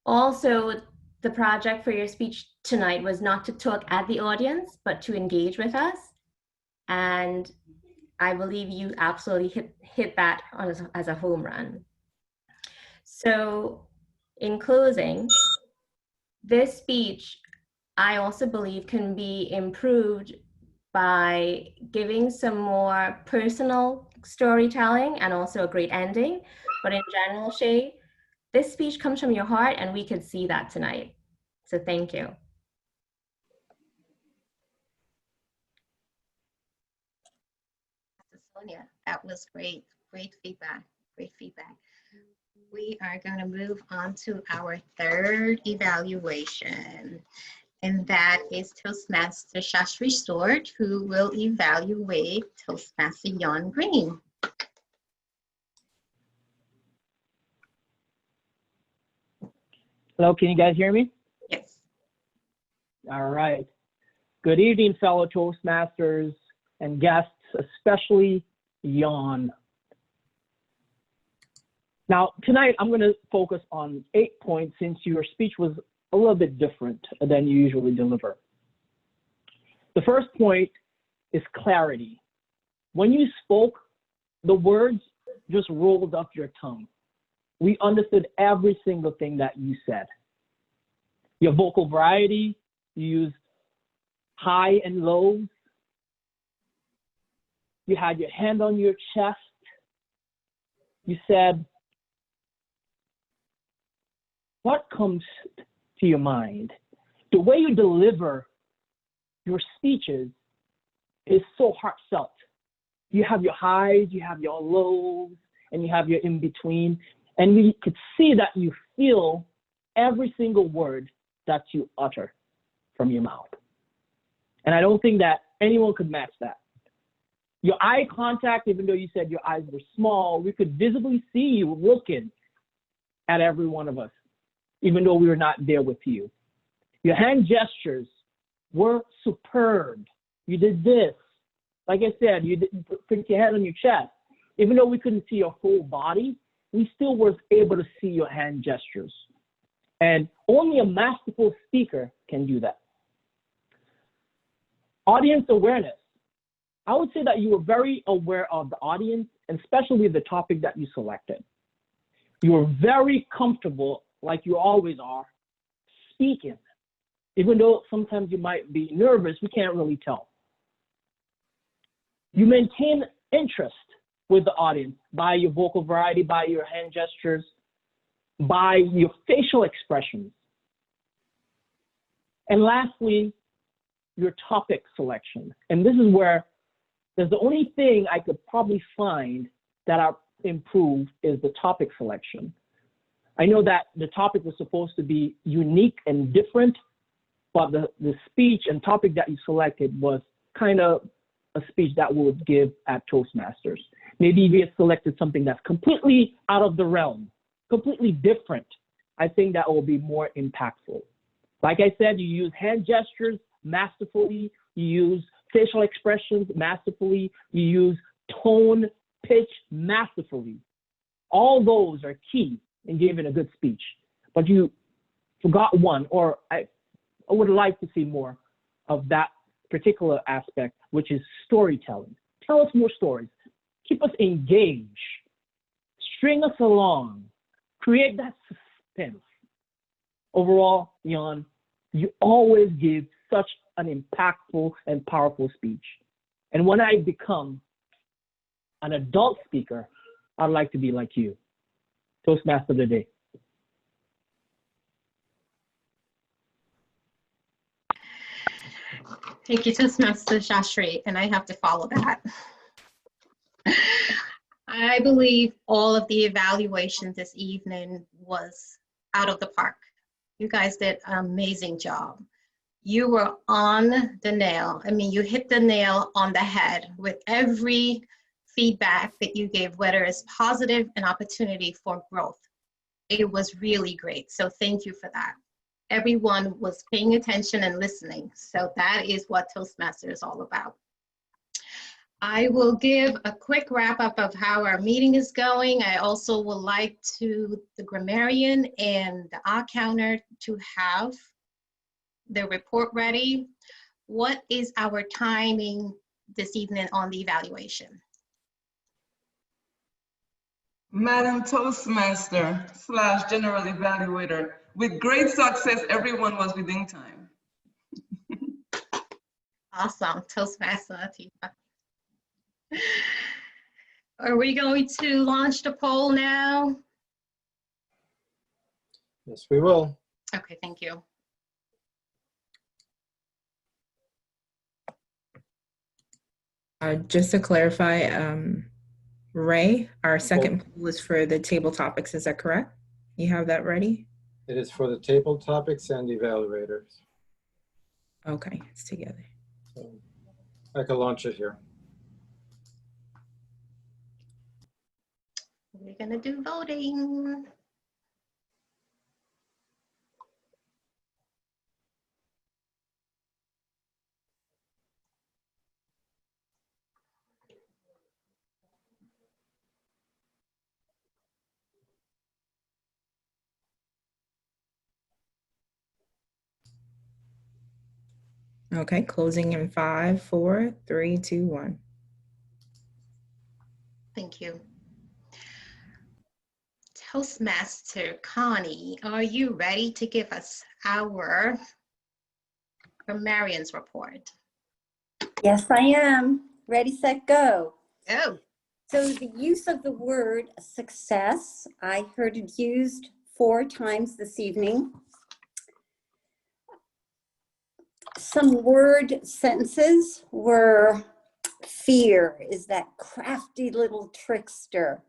Also, the project for your speech tonight was not to talk at the audience, but to engage with us. And I believe you absolutely hit that as a home run. So in closing, this speech, I also believe can be improved by giving some more personal storytelling and also a great ending. But in general, Shay, this speech comes from your heart, and we could see that tonight. So thank you. Sonia, that was great. Great feedback. Great feedback. We are going to move on to our third evaluation, and that is Toastmaster Shashri Sword, who will evaluate Toastmaster Jan Green. Hello, can you guys hear me? Yes. All right. Good evening, fellow Toastmasters and guests, especially Jan. Now, tonight I'm going to focus on 8 points since your speech was a little bit different than you usually deliver. The first point is clarity. When you spoke, the words just rolled off your tongue. We understood every single thing that you said. Your vocal variety, you used high and lows. You had your hand on your chest. You said, what comes to your mind? The way you deliver your speeches is so heartfelt. You have your highs, you have your lows, and you have your in-between. And we could see that you feel every single word that you utter from your mouth. And I don't think that anyone could match that. Your eye contact, even though you said your eyes were small, we could visibly see you looking at every one of us, even though we were not there with you. Your hand gestures were superb. You did this. Like I said, you didn't put your hand on your chest. Even though we couldn't see your whole body, we still was able to see your hand gestures. And only a masterful speaker can do that. Audience awareness. I would say that you were very aware of the audience, and especially the topic that you selected. You were very comfortable, like you always are, speaking. Even though sometimes you might be nervous, we can't really tell. You maintain interest with the audience by your vocal variety, by your hand gestures, by your facial expressions. And lastly, your topic selection. And this is where there's the only thing I could probably find that I improved is the topic selection. I know that the topic was supposed to be unique and different, but the speech and topic that you selected was kind of a speech that we would give at Toastmasters. Maybe if you had selected something that's completely out of the realm, completely different, I think that will be more impactful. Like I said, you use hand gestures masterfully, you use facial expressions masterfully, you use tone, pitch masterfully. All those are key in giving a good speech, but you forgot one, or I would like to see more of that particular aspect, which is storytelling. Tell us more stories. Keep us engaged. String us along. Create that suspense. Overall, Jan, you always give such an impactful and powerful speech. And when I become an adult speaker, I'd like to be like you. Toastmaster of the day. Thank you, Toastmaster Shastri, and I have to follow that. I believe all of the evaluation this evening was out of the park. You guys did an amazing job. You were on the nail. I mean, you hit the nail on the head with every feedback that you gave, whether it's positive and opportunity for growth. It was really great. So thank you for that. Everyone was paying attention and listening. So that is what Toastmaster is all about. I will give a quick wrap up of how our meeting is going. I also would like to the grammarian and the counter to have their report ready. What is our timing this evening on the evaluation? Madam Toastmaster / General Evaluator, with great success, everyone was within time. Awesome, Toastmaster Latifa. Are we going to launch the poll now? Yes, we will. Okay, thank you. Just to clarify, Ray, our second poll is for the table topics. Is that correct? You have that ready? It is for the table topics and evaluators. Okay, it's together. So I can launch it here. We're gonna do voting. Okay, closing in 5, 4, 3, 2, 1. Thank you. Toastmaster Connie, are you ready to give us our grammarian's report? Yes, I am. Ready, set, go. Go. So the use of the word success, I heard it used 4 times this evening. Some word sentences were fear is that crafty little trickster.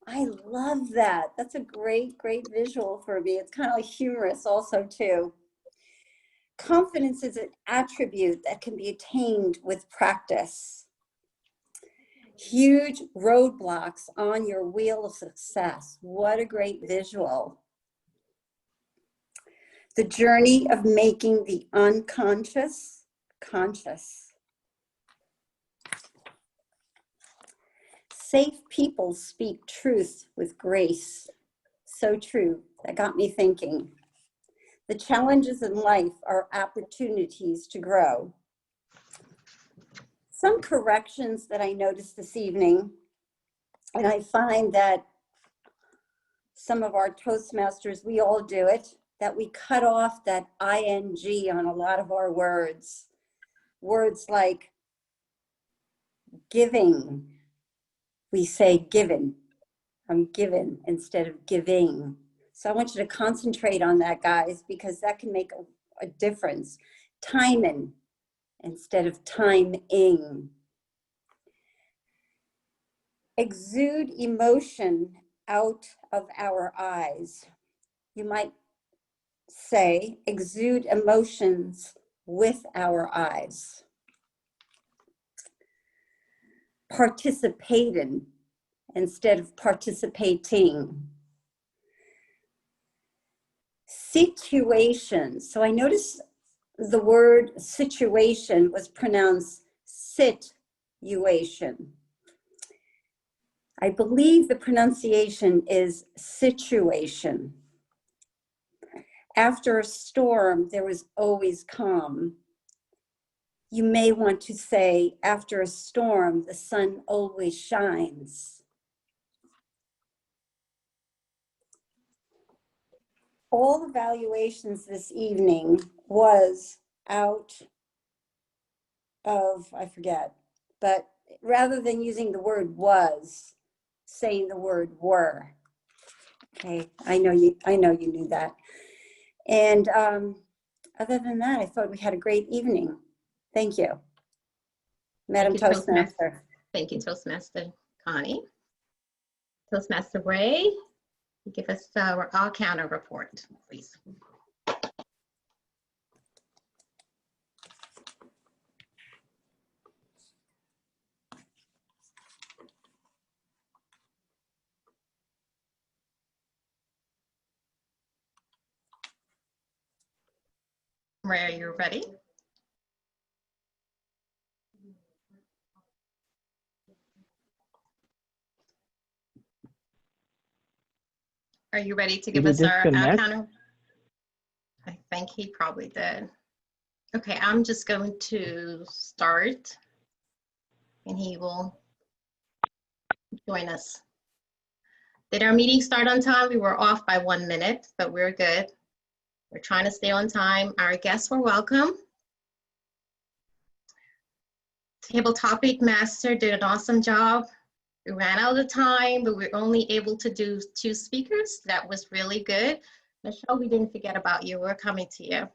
I love that. That's a great, great visual for me. It's kind of like humorous also too. Confidence is an attribute that can be attained with practice. Huge roadblocks on your wheel of success. What a great visual. The journey of making the unconscious conscious. Safe people speak truth with grace. So true. That got me thinking. The challenges in life are opportunities to grow. Some corrections that I noticed this evening, and I find that some of our Toastmasters, we all do it, that we cut off that ing on a lot of our words. Words like giving, we say given. I'm given instead of giving. So I want you to concentrate on that, guys, because that can make a difference. Timing instead of timing. Exude emotion out of our eyes. You might say exude emotions with our eyes. Participating instead of participating. Situation. So I noticed the word situation was pronounced situation. I believe the pronunciation is situation. after a storm, there was always calm. You may want to say, after a storm, the sun always shines. All evaluations this evening was out of, I forget, but rather than using the word was, saying the word were. Okay, I know you knew that. And other than that, I thought we had a great evening. Thank you. Madam Thank you, Toastmaster. Thank you, Toastmaster Connie. Toastmaster Ray, give us our all-counter report, please. Ray, are you ready? Are you ready to give us our counter? I think he probably did. Okay, I'm just going to start and he will join us. Did our meeting start on time? We were off by 1 minute, but we're good. We're trying to stay on time. Our guests were welcome. Table topic master did an awesome job. We ran out of time, but we're only able to do 2 speakers. That was really good. Michelle, we didn't forget about you. We're coming to you.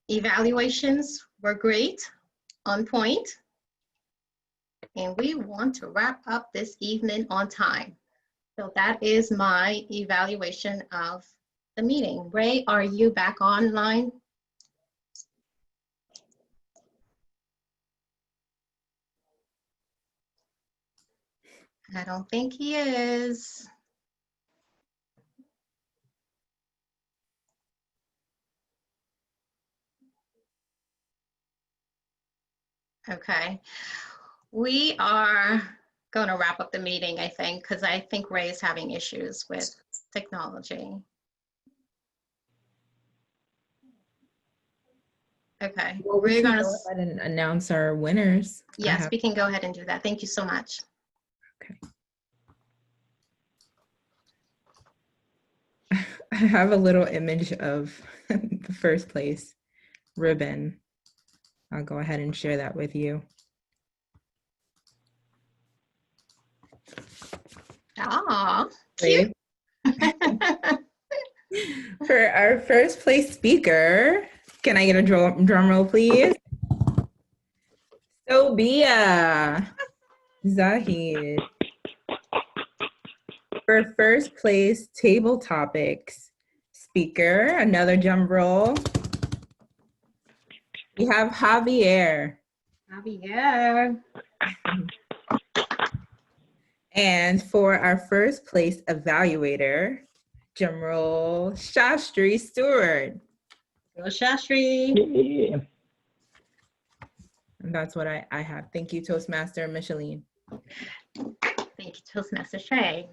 Evaluations were great, on point. And we want to wrap up this evening on time. So that is my evaluation of the meeting. Ray, are you back online? I don't think he is. Okay. We are going to wrap up the meeting, I think, because I think Ray is having issues with technology. Okay. Well, we're going to go ahead and announce our winners. Yes, we can go ahead and do that. Thank you so much. Okay. I have a little image of the first place ribbon. I'll go ahead and share that with you. Ah, cute. For our first place speaker, can I get a drum roll, please? Sobia Zahid. For first place table topics speaker, another drum roll. We have Javier. Javier. And for our first place evaluator, drum roll, Shastri Stewart. Go Shastri. Yeah. And that's what I have. Thank you, Toastmaster Micheline. Thank you, Toastmaster Shay.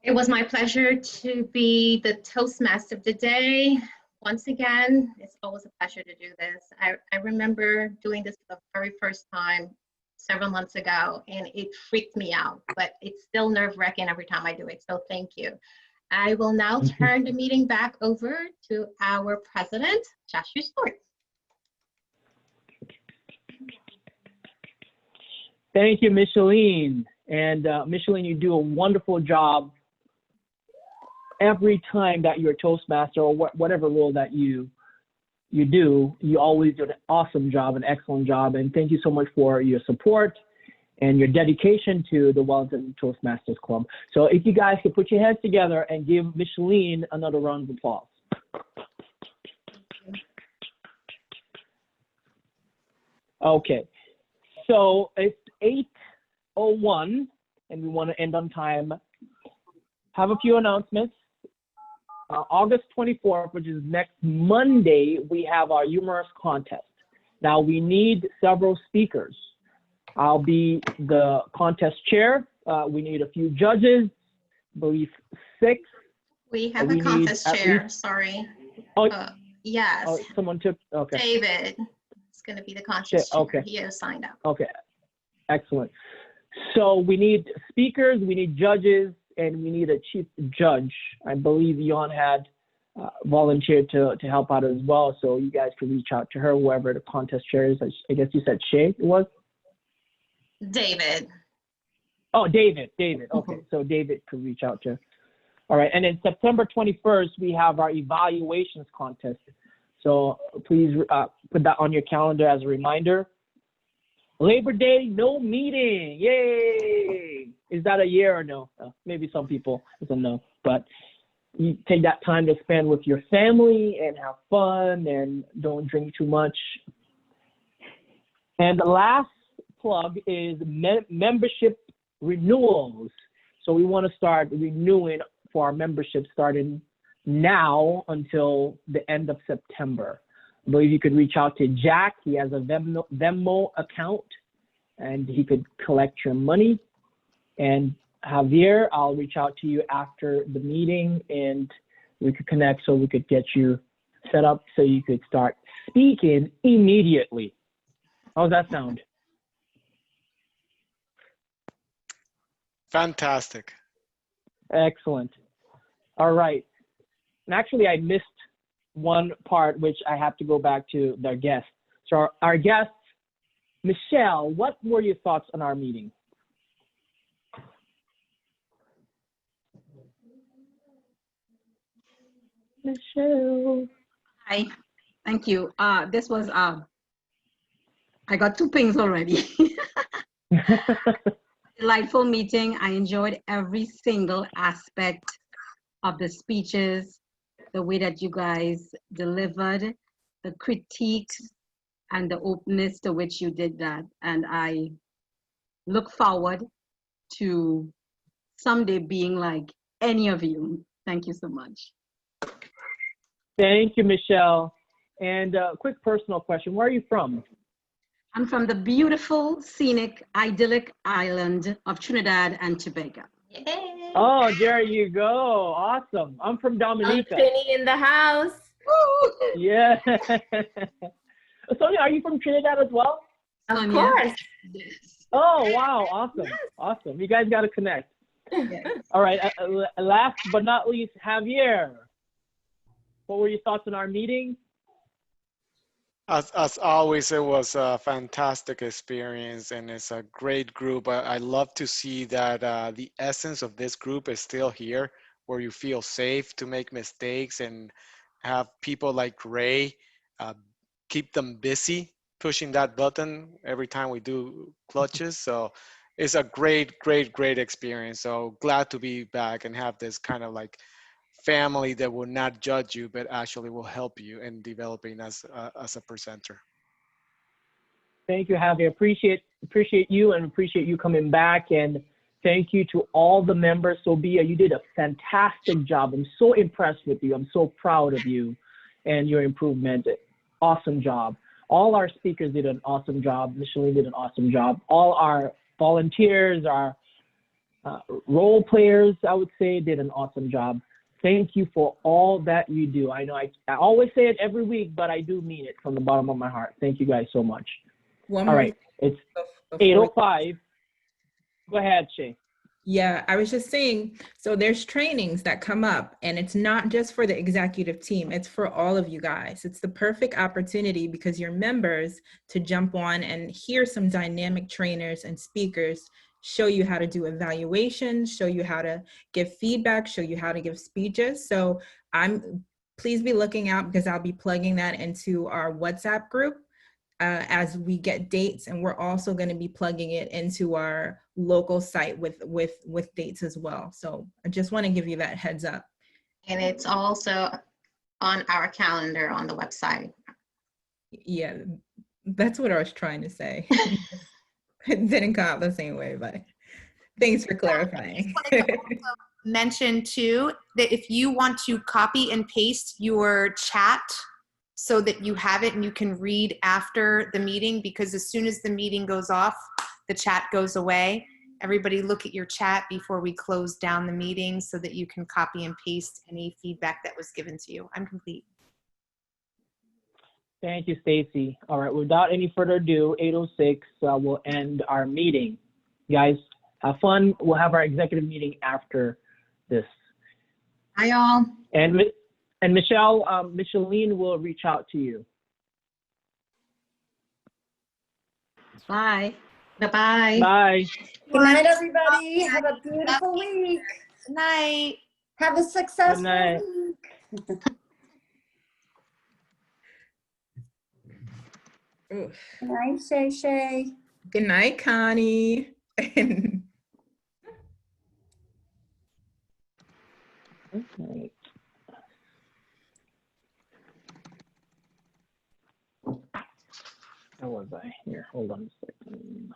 It was my pleasure to be the Toastmaster of the day. Once again, it's always a pleasure to do this. I remember doing this for the very first time several months ago, and it freaked me out, but it's still nerve-wracking every time I do it, so thank you. I will now turn the meeting back over to our president, Shastri Stewart. Thank you, Micheline. And Micheline, you do a wonderful job every time that you're a Toastmaster or whatever role that you do. You always do an awesome job, an excellent job. And thank you so much for your support and your dedication to the Wellington Toastmasters Club. So if you guys could put your heads together and give Micheline another round of applause. Okay, so it's 8:01 and we want to end on time. Have a few announcements. August 24th, which is next Monday, we have our humorous contest. Now we need several speakers. I'll be the contest chair. We need a few judges. believe 6. We have We a need contest at chair, least- sorry. Oh, Yes, oh, someone took, okay. David is going to be the contest chair. Okay. He has signed up. Okay, excellent. So we need speakers, we need judges, and we need a chief judge. I believe Yon had volunteered to help out as well, so you guys can reach out to her, whoever the contest chair is. I guess you said Shay it was? David. Oh, David, okay. So David could reach out to. All right, and then September 21st, we have our evaluations contest. So please put that on your calendar as a reminder. Labor Day, no meeting, yay! Is that a year or no? Maybe some people, it's a no, but you take that time to spend with your family and have fun and don't drink too much. And the last plug is membership renewals. So we want to start renewing for our membership starting now until the end of September. I believe you could reach out to Jack. He has a Venmo account and he could collect your money. And Javier, I'll reach out to you after the meeting and we could connect so we could get you set up so you could start speaking immediately. How's that sound? Fantastic. Excellent. All right. And actually, I missed one part, which I have to go back to their guest. So our guest, Michelle, what were your thoughts on our meeting? Michelle. Hi, thank you. This was, I got 2 pings already. Delightful meeting. I enjoyed every single aspect of the speeches, the way that you guys delivered, the critiques, and the openness to which you did that. And I look forward to someday being like any of you. Thank you so much. Thank you, Michelle. And a quick personal question. Where are you from? I'm from the beautiful, scenic, idyllic island of Trinidad and Tobago. Yay. Oh, there you go. Awesome. I'm from Dominica. Trini in the house. Woo! Yeah. Sonia, are you from Trinidad as well? Of course. Oh, wow. Awesome. Yes. Awesome. You guys got to connect. Yes. All right. Last but not least, Javier. What were your thoughts on our meeting? As always, it was a fantastic experience and it's a great group. I love to see that the essence of this group is still here, where you feel safe to make mistakes and have people like Ray keep them busy pushing that button every time we do clutches. So it's a great experience. So glad to be back and have this kind of like family that will not judge you, but actually will help you in developing as a presenter. Thank you, Javier. Appreciate you and appreciate you coming back. And thank you to all the members. Sophia, you did a fantastic job. I'm so impressed with you. I'm so proud of you and your improvement. Awesome job. All our speakers did an awesome job. Micheline did an awesome job. All our volunteers, our role players, I would say, did an awesome job. Thank you for all that you do. I know I always say it every week, but I do mean it from the bottom of my heart. Thank you guys so much. All right, it's 8:05. Go ahead, Shay. Yeah, I was just saying, so there's trainings that come up and it's not just for the executive team, it's for all of you guys. It's the perfect opportunity because you're members to jump on and hear some dynamic trainers and speakers show you how to do evaluations, show you how to give feedback, show you how to give speeches. So please be looking out because I'll be plugging that into our WhatsApp group as we get dates, and we're also going to be plugging it into our local site with dates as well. So I just want to give you that heads up. And it's also on our calendar on the website. Yeah, that's what I was trying to say. It didn't come out the same way, but thanks for clarifying. Mention too that if you want to copy and paste your chat so that you have it and you can read after the meeting, because as soon as the meeting goes off, the chat goes away. everybody look at your chat before we close down the meeting so that you can copy and paste any feedback that was given to you. I'm complete. Thank you, Stacy. All right, without any further ado, 8:06, we'll end our meeting. Guys, have fun. We'll have our executive meeting after this. Hi, all. And Michelle, Micheline will reach out to you. Bye. Bye-bye. Bye. Good night, everybody. Have a beautiful week. Good night. Have a successful night. week. Oof. Good night, Shay Shay. Good night, Connie. Okay. How was I here? Hold on a second.